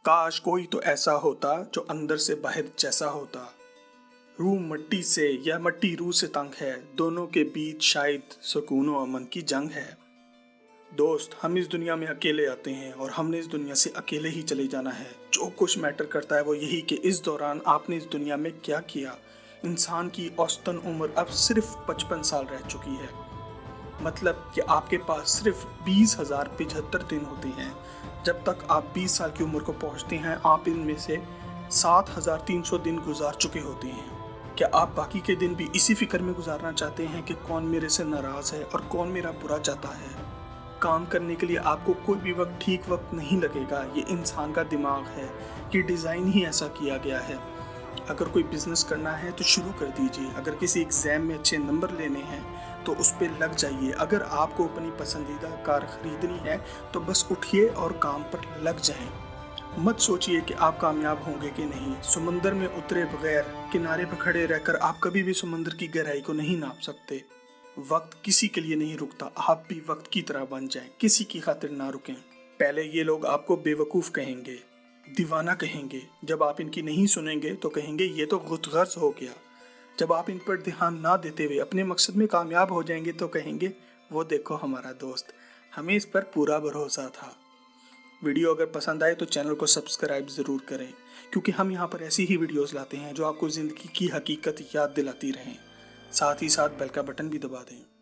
काश कोई तो ऐसा होता जो अंदर से बाहर जैसा होता। रूह मट्टी से या मट्टी रूह से तंग है, दोनों के बीच शायद सुकून और अमन की जंग है। दोस्त, हम इस दुनिया में अकेले आते हैं और हमने इस दुनिया से अकेले ही चले जाना है। जो कुछ मैटर करता है वो यही कि इस दौरान आपने इस दुनिया में क्या किया। इंसान की औसतन उम्र अब सिर्फ 55 साल रह चुकी है। मतलब कि आपके पास सिर्फ 20,075 दिन होते हैं। जब तक आप 20 साल की उम्र को पहुंचते हैं, आप इनमें से 7,300 दिन गुजार चुके होते हैं। क्या आप बाकी के दिन भी इसी फिक्र में गुजारना चाहते हैं कि कौन मेरे से नाराज है और कौन मेरा बुरा चाहता है? काम करने के लिए आपको कोई भी वक्त ठीक वक्त नहीं लगेगा। ये इंसान का दिमाग है, ये डिज़ाइन ही ऐसा किया गया है। अगर कोई बिजनेस करना है तो शुरू कर दीजिए। अगर किसी एग्जाम में अच्छे नंबर लेने हैं तो उस पर लग जाइए। अगर आपको अपनी पसंदीदा कार खरीदनी है तो बस उठिए और काम पर लग जाएं। मत सोचिए कि आप कामयाब होंगे कि नहीं। समंदर में उतरे बगैर किनारे पर खड़े रहकर आप कभी भी समंदर की गहराई को नहीं नाप सकते। वक्त किसी के लिए नहीं रुकता। आप भी वक्त की तरह बन जाएं, किसी की खातिर ना रुकें। पहले ये लोग आपको बेवकूफ़ कहेंगे, दीवाना कहेंगे। जब आप इनकी नहीं सुनेंगे तो कहेंगे ये तो गुतगर्ज हो गया। जब आप इन पर ध्यान ना देते हुए अपने मकसद में कामयाब हो जाएंगे तो कहेंगे वो देखो हमारा दोस्त, हमें इस पर पूरा भरोसा था। वीडियो अगर पसंद आए तो चैनल को सब्सक्राइब ज़रूर करें, क्योंकि हम यहाँ पर ऐसी ही वीडियोस लाते हैं जो आपको ज़िंदगी की हकीकत याद दिलाती रहें। साथ ही साथ बेल का बटन भी दबा दें।